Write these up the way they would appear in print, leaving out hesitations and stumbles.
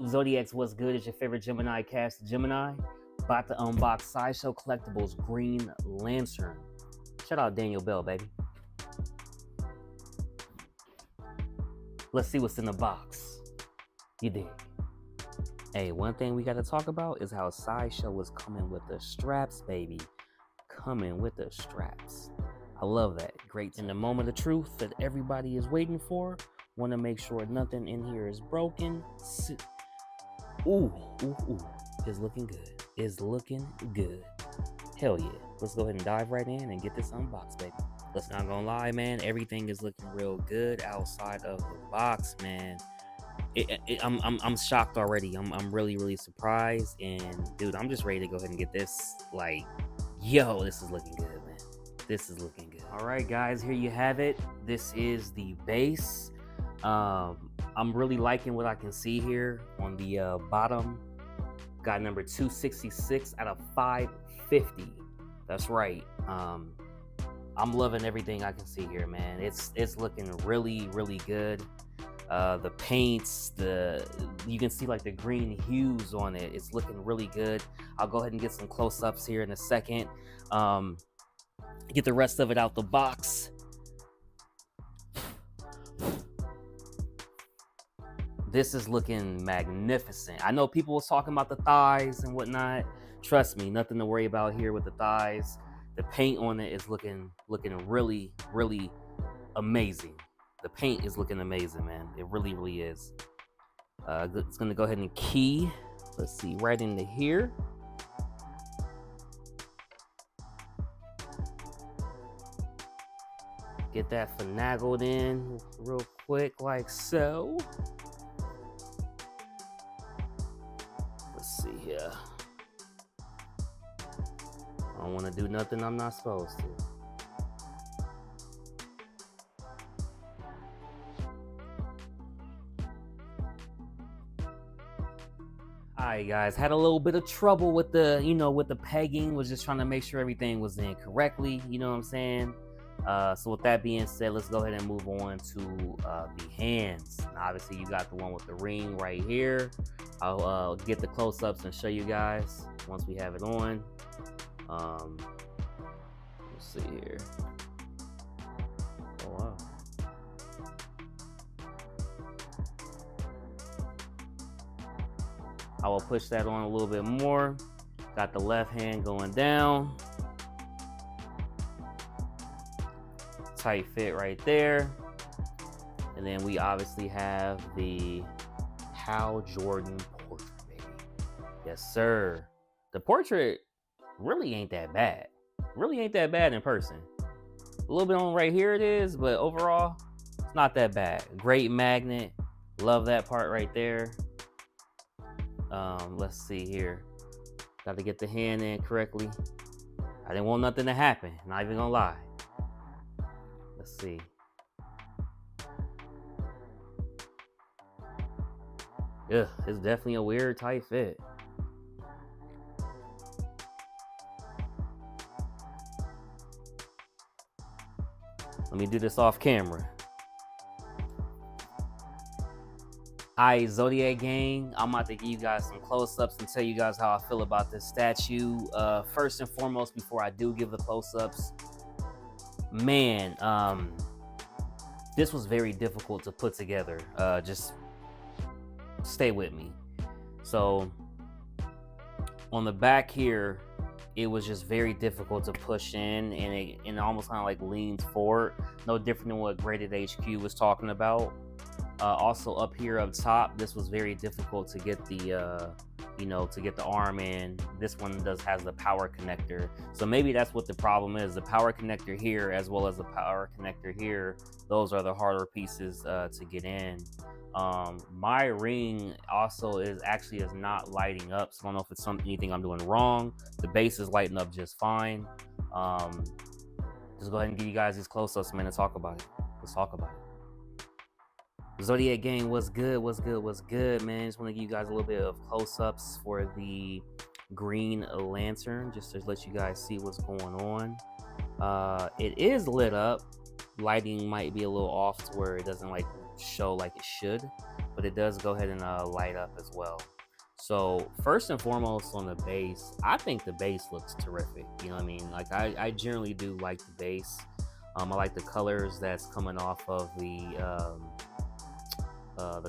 Zodiacs, what's good? It's your favorite Gemini cast, Gemini. About to unbox Sideshow Collectibles Green Lantern. Shout out Daniel Bell, baby. Let's see what's in the box. You dig? Hey, one thing we got to talk about is how Sideshow is coming with the straps, baby. Coming with the straps. I love that. Great. In the moment of truth that everybody is waiting for, want to make sure nothing in here is broken. Ooh. It's looking good. It's looking good. Hell yeah. Let's go ahead and dive right in and get this unboxed, baby. Let's not gonna lie, man. Everything is looking real good outside of the box, man. I'm shocked already. I'm really surprised, and dude, I'm just ready to go ahead and get this. Like, yo, this is looking good, man. This is looking good. All right, guys, here you have it. This is the base. I'm really liking what I can see here on the bottom. Got number 266 out of 550. That's right. I'm loving everything I can see here, man. It's looking really good. The paints, you can see like the green hues on it. It's looking really good. I'll go ahead and get some close-ups here in a second. Get the rest of it out the box. This is looking magnificent. I know people was talking about the thighs and whatnot. Trust me, nothing to worry about here with the thighs. The paint on it is looking really amazing. The paint is looking amazing, man. It really is. It's gonna go ahead and key. Let's see, right into here. Get that finagled in real quick, like so. Let's see here. I don't want to do nothing I'm not supposed to. Alright, guys, had a little bit of trouble with the, with the pegging. Was just trying to make sure everything was in correctly, you know what I'm saying? So with that being said, let's go ahead and move on to the hands. Now, obviously, you got the one with the ring right here. I'll get the close-ups and show you guys once we have it on. Let's see here. Oh, wow. I will push that on a little bit more. Got the left hand going down. Tight fit right there. And then we obviously have the Hal Jordan portrait, baby. Yes, sir. The portrait really ain't that bad. Really ain't that bad in person. A little bit on right here it is, but overall, it's not that bad. Great magnet. Love that part right there. Let's see here. Got to get the hand in correctly. I didn't want nothing to happen. Not even gonna lie. Let's see. Yeah, it's definitely a weird tight fit. Let me do this off camera. Alright, Zodiac Gang, I'm about to give you guys some close-ups and tell you guys how I feel about this statue. First and foremost, before I do give the close-ups, man, this was very difficult to put together. Just stay with me. So on the back here, it was just very difficult to push in, and it almost kind of like leans forward. No different than what Graded HQ was talking about. Also up here up top, this was very difficult to get the to get the arm in. This one has the power connector, so maybe that's what the problem is. The power connector here as well as the power connector here, those are the harder pieces to get in. My ring also is not lighting up, so I don't know if it's anything I'm doing wrong. The base is lighting up just fine. Just go ahead and give you guys these close-ups, man, and talk about it. Let's talk about it. Zodiac Gang, what's good, man? Just want to give you guys a little bit of close-ups for the Green Lantern, just to let you guys see what's going on. It is lit up. Lighting might be a little off to where it doesn't like show like it should, but it does go ahead and light up as well. So first and foremost on the base, I think the base looks terrific. You know what I mean? Like I generally do like the base. I like the colors that's coming off of the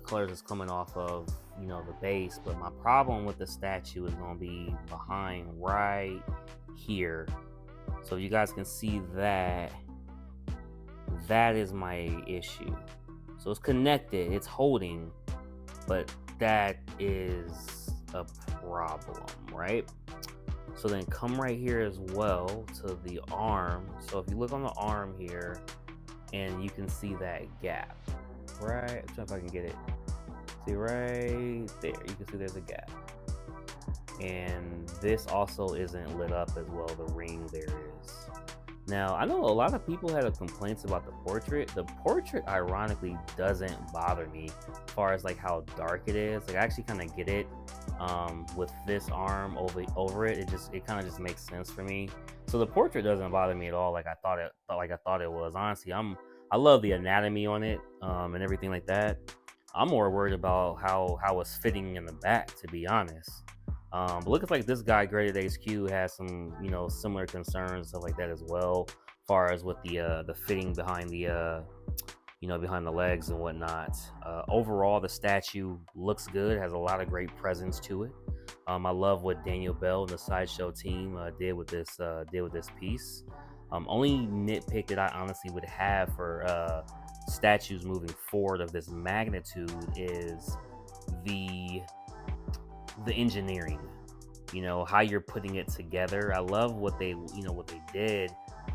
colors that's coming off of, you know, the base. But my problem with the statue is going to be behind right here. So you guys can see that. That is my issue. So it's connected, it's holding, but that is a problem, right? So then come right here as well to the arm. So if you look on the arm here, and you can see that gap, right? I'm trying if I can get it. See right there, you can see there's a gap. And this also isn't lit up as well, the ring there is. Now, I know a lot of people had complaints about the portrait. The portrait, ironically, doesn't bother me as far as like how dark it is. Like I actually kind of get it with this arm over it. It kind of just makes sense for me. So the portrait doesn't bother me at all. Like I thought it was. Honestly, I love the anatomy on it and everything like that. I'm more worried about how it's fitting in the back, to be honest. But looks like this guy Graded HQ has some, you know, similar concerns, stuff like that as well, as far as with the fitting behind the you know, behind the legs and whatnot. Overall, the statue looks good, has a lot of great presence to it. I love what Daniel Bell and the Sideshow team did with this piece. Only nitpick that I honestly would have for statues moving forward of this magnitude is the engineering, you know, how you're putting it together. I love what they did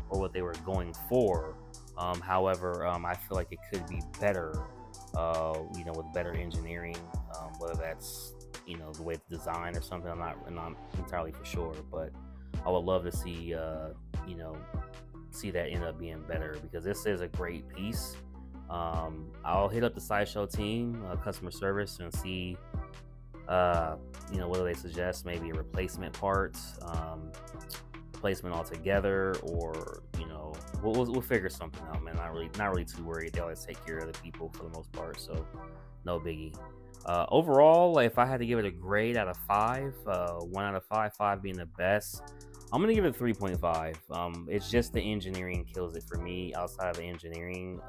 or what they were going for. However, I feel like it could be better, you know, with better engineering, whether that's, you know, the way it's designed or something. I'm not entirely for sure, but I would love to see, you know, see that end up being better, because this is a great piece. I'll hit up the Sideshow team, customer service, and see, you know, whether they suggest maybe a replacement part, replacement altogether, or, you know, we'll figure something out, man. Not really too worried. They always take care of the people for the most part, so no biggie. Overall, if I had to give it a grade out of 5, 1 out of 5, 5 being the best, I'm gonna give it 3.5. It's just the engineering kills it for me. Outside of the engineering,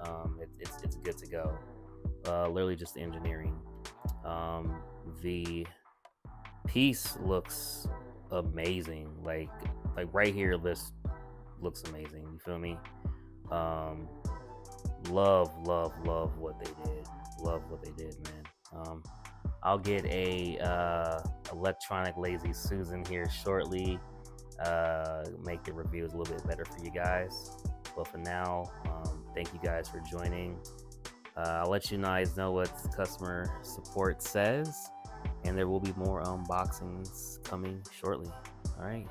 it's good to go. Literally just the engineering. The piece looks amazing. Like right here, this looks amazing. You feel me? Love what they did. Love what they did, man. I'll get a electronic Lazy Susan here shortly. Make the reviews a little bit better for you guys. But for now, thank you guys for joining. I'll let you guys know what customer support says, and there will be more unboxings coming shortly. All right,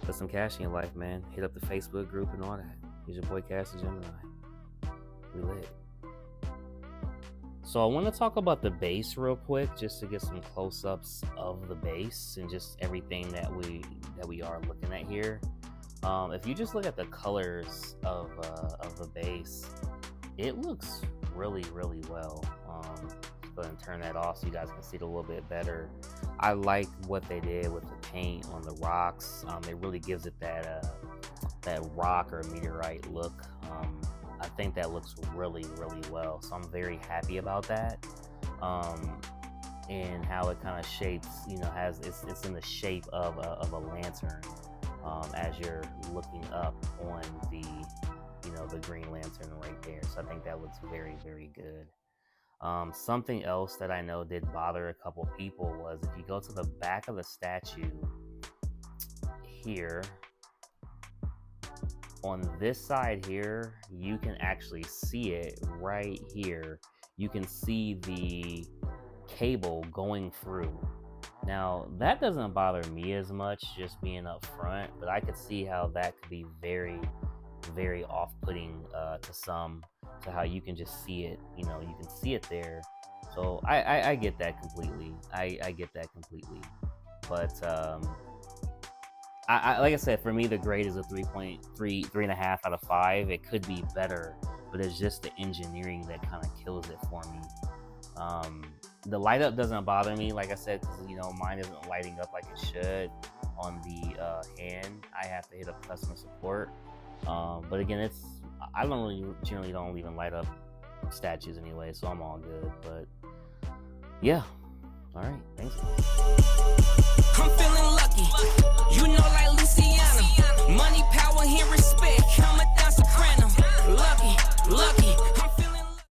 put some cash in your life, man. Hit up the Facebook group and all that. Here's your boy Cash the Gemini. We lit. So I want to talk about the base real quick, just to get some close-ups of the base and just everything that we are looking at here. If you just look at the colors of the base, it looks really well. Let's go ahead and turn that off so you guys can see it a little bit better. I like what they did with the paint on the rocks. It really gives it that rock or meteorite look. I think that looks really well, so I'm very happy about that. And how it kind of shapes, you know, it's in the shape of a lantern, as you're looking up on the, you know, the green lantern right there. So I think that looks very good. Something else that I know did bother a couple people was if you go to the back of the statue here, on this side here, you can actually see it right here. You can see the cable going through. Now, that doesn't bother me as much, just being up front, but I could see how that could be very off-putting to some, to how you can just see it, you know, you can see it there. So I get that completely. I get that completely. But I like I said, for me, the grade is a 3.5 out of 5. It could be better, but it's just the engineering that kind of kills it for me. The light up doesn't bother me, like I said, because you know mine isn't lighting up like it should on the hand. I have to hit up customer support. But again, I generally don't even light up statues anyway, so I'm all good. But yeah, all right, thanks.